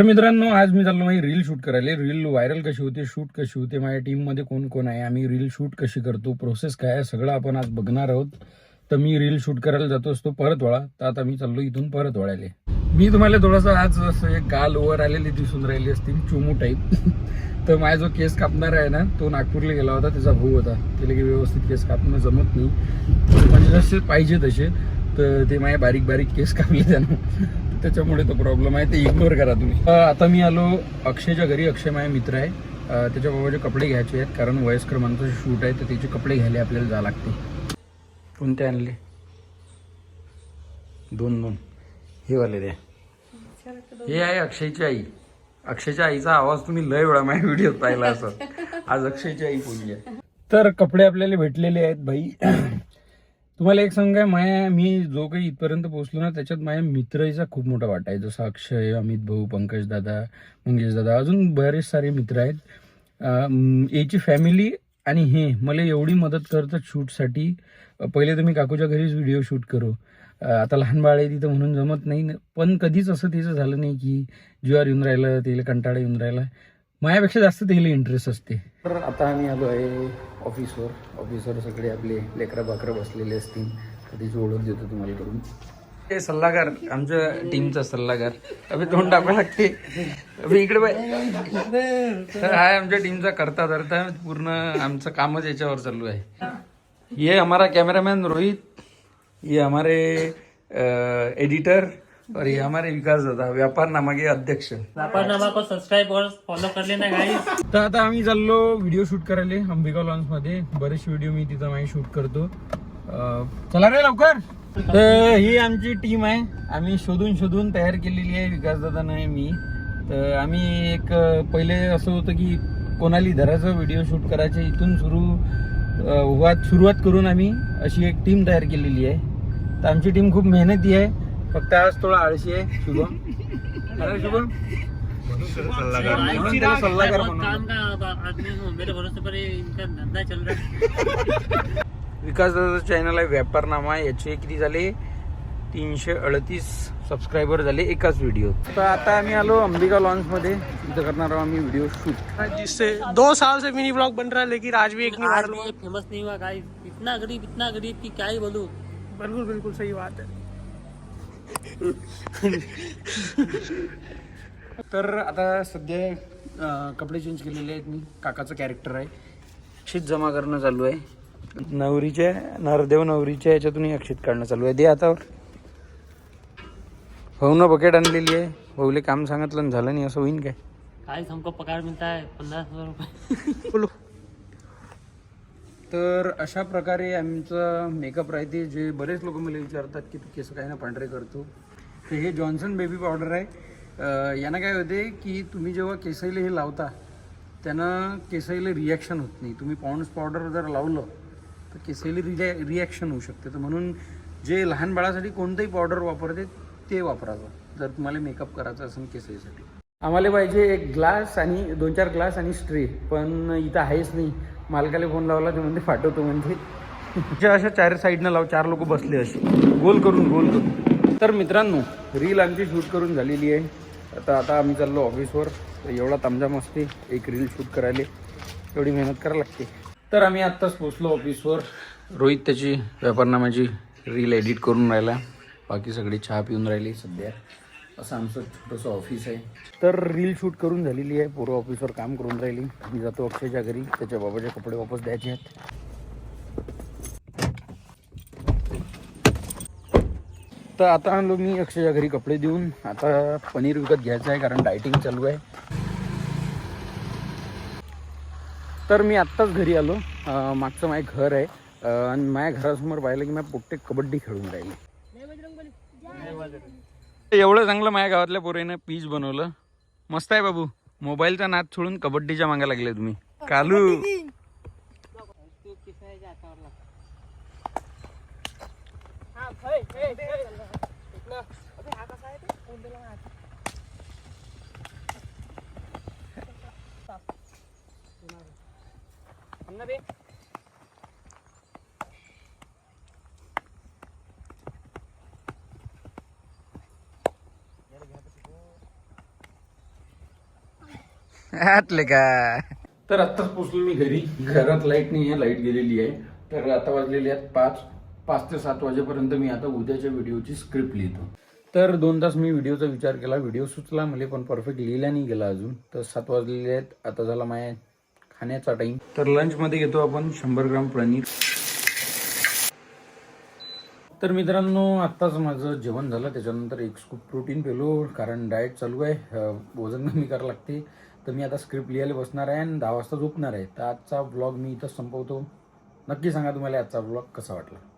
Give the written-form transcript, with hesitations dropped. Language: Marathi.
तर मित्रांनो, आज मी चाललो माझी रील शूट करायला. रील व्हायरल कशी होते, शूट कशी होते, माझ्या टीममध्ये कोण कोण आहे, आम्ही रील शूट कशी करतो, प्रोसेस काय आहे, सगळं आपण आज बघणार आहोत. तर मी रील शूट करायला जातो असतो परतवाडा. तर आता मी चाललो इथून परतवाड्याले. मी तुम्हाला थोडंसं आज असं एक गाल वर आलेली दिसून राहिली असतील, चुमू टाईप. तर माझा जो केस कापणार आहे ना, तो नागपूरला गेला होता, त्याचा भाऊ होता. त्याला की व्यवस्थित केस कापणं जमत नाही, म्हणजे जसे पाहिजे तसे. तर ते माझ्या बारीक बारीक केस कापले त्यानं, त्याच्यामुळे तो प्रॉब्लेम आहे. ते इग्नोर करा तुम्ही. आता मी आलो अक्षयच्या घरी. अक्षय माझा मित्र आहे. त्याच्या बाबाचे कपडे घ्यायचे आहेत, कारण वयस्कर माणसाचे शूट आहे, तर त्याचे कपडे घ्यायला आपल्याला जावं लागते. कोणते आणले? दोन हे वाले द्या. हे आहे अक्षयची आई. अक्षयच्या आईचा आवाज तुम्ही लय वेळा माझ्या व्हिडिओत पाहिला असं. आज अक्षयची आई बोलली आहे. तर कपडे आपल्याला भेटलेले आहेत भाई. तुम्हाला एक सांग, मी जो काही इथपर्यंत पोहोचलो ना, त्याच्यात माझ्या मित्राचा खूप मोठा वाटा आहे. जसं अक्षय, अमित भाऊ, पंकज दादा, मंगेश दादा, अजून बरेच सारे मित्र आहेत. याची फॅमिली आणि हे मला एवढी मदत करतात शूटसाठी. पहिले तर मी काकूच्या घरीच व्हिडिओ शूट करू. आता लहान बाळ आहे तिथं म्हणून जमत नाही, पण कधीच असं तिचं झालं नाही की जीवावर येऊन राहिलं, तिला कंटाळा येऊन राहिला. माझ्यापेक्षा जास्त तिला इंटरेस्ट असते. तर आता आम्ही आलो आहे ऑफिसवर सगळे आपले लेकरं बाकरं बसलेले असतील, तर त्याची ओळख देतो तुम्हाला करून. हे सल्लागार, आमच्या टीमचा सल्लागार. अभि तोंड टाकावं लागते. अभि इकडे बाय. तर हा आमच्या टीमचा करता धरता पूर्ण आमचं कामच याच्यावर चालू आहे. ये हमारा कैमरामैन रोहित, ये हमारे एडिटर, और ये हमारे विकास दादा, व्यापारनामा के अध्यक्ष. व्यापारनामा को सब्सक्राइब और फॉलो कर लेना गाइस. तर आता आम्ही चाललो व्हिडिओ शूट करायला अंबिका लॉन्स मध्ये. बरेचसे व्हिडिओ मी तिथं माझी शूट करतो. चला रे लवकर. तर ही आमची टीम आहे. आम्ही शोधून तयार केलेली आहे, विकास दादा नाही मी. तर आम्ही एक पहिले असं होतं की कोणाली धराचं व्हिडिओ शूट करायचे, इथून सुरुवात करून आम्ही अशी एक टीम तयार केलेली आहे. तर आमची टीम खूप मेहनती आहे, फक्त आज थोडा आळशी आहे. शुभम, शुभम सल्लागार म्हणून. काम का आदमी हूँ, मेरे भरोसे पर इनका धंधा चल रहा है. विकास दादाचं चॅनल आहे व्यापारनामा. याचे किती झाले? 338 सबस्क्रायबर झाले एकाच व्हिडिओ. तर आता आम्ही आलो अंबिका लॉन्च मध्ये. इथं करणार आहोत आम्ही व्हिडिओ शूट, जिससे 2 साल से मिनी ब्लॉग बन रहा है, लेकिन आज भी एक नहीं आज भी फेमस नहीं हुआ गाइस. इतना गरीब कि क्या ही बोलूं. बिल्कुल सही बात है. तर आता सध्या कपडे चेंज केलेले आहेत. मी काकाचं कॅरेक्टर आहे. अक्षित जमा करणं चालू आहे. नवरीच्या याच्यातून अक्षित काढणं चालू आहे. दे आता. भाऊनं बकेट आणलेली आहे. भाऊले काम सांगितलं आणि झालं नाही, असं होईन काय? गाइस हमको पगार मिलता है 50,000 रुपये. बोलो. तर अशा प्रकारे आमचं मेकअप राहते. जे बरेच लोक मला विचारतात की तू केस काय ना पांढरे करतो. तर हे जॉन्सन बेबी पावडर आहे. यानं काय होते की तुम्ही जेव्हा केसाईला हे लावता, त्यानं केसाईला रिॲक्शन होत नाही. तुम्ही पॉन्ड्स पावडर जर लावलं तर केसाईला रिॲक्शन होऊ शकते. तर म्हणून जे लहान बाळासाठी कोणतंही पावडर वापरते ते वापरावं, जर तुम्हाला मेकअप करायचा असेल केसाईसाठी. आम्हाला पाहिजे एक ग्लास आणि 2-4 ग्लास आणि स्ट्रे, पण इथं आहेच नाही. मालकाला फोन लावला, ते म्हणते फाटवतो म्हणजे. अशा 4 साईडनं लाव, 4 लोक बसले असे गोल करून. तर मित्रांनो, रील आमची शूट करून झालेली आहे. आता आम्ही चाललो ऑफिसवर. एवढा तामझाम असते एक रील शूट करायला, एवढी मेहनत करायला लागते. तर आम्ही आत्ताच पोचलो ऑफिसवर. रोहित त्याची व्यापारनामाची रील एडिट करून राहिला, बाकी सगळी चहा पिऊन राहिली सध्या. असं आमचं छोटंसं ऑफिस आहे. तर रील शूट करून झालेली आहे. पूर्ण ऑफिसवर काम करून राहिली. मी जातो अक्षयच्या घरी, त्याच्या बाबाचे कपडे वापस द्यायचे आहेत. तर आता आलो मी अक्षयच्या घरी कपडे देऊन. आता पनीर विकत घ्यायचं आहे, कारण डायटिंग चालू आहे. तर मी आत्ताच घरी आलो. मागचं माझं घर आहे, आणि माझ्या घरासमोर पाहिलं की माझ्या पोट्टे कबड्डी खेळून राहिले. एवढं चांगलं माझ्या गावातल्या पोरीनं पीच बनवलं. मस्त आहे बाबू. मोबाईलचा नाद सोडून कबड्डीच्या मागे लागले तुम्ही. कालू आटले का. तर आत्ताच पोचलो मी घरी. घरात लाईट नाही आहे, लाईट गेलेली आहे. तर आता वाजलेले आहेत 5 ते 7 वाजेपर्यंत मी आता उद्याच्या व्हिडिओची स्क्रिप्ट लिहितो. तर 2 तास मी व्हिडिओचा विचार केला, व्हिडिओ सुचला मला, पण परफेक्ट लिहिला नाही गेला अजून. तर 7 वाजलेले आहेत, आता झाला माझ्या खाण्याचा टाइम. तर लंचमध्ये घेतो आपण 100 ग्राम पनीर. तर मित्रांनो, आत्ताच माझं जेवण झालं, त्याच्यानंतर एक स्कूप प्रोटीन पेलो, कारण डाएट चालू आहे, वजन कमी करावं लागते. तर मी आता स्क्रिप्ट लिहायला बसणार आहे आणि 10 वाजता झोपणार आहे. तर आजचा ब्लॉग मी इथंच संपवतो. नक्की सांगा तुम्हाला आजचा ब्लॉग कसा वाटला.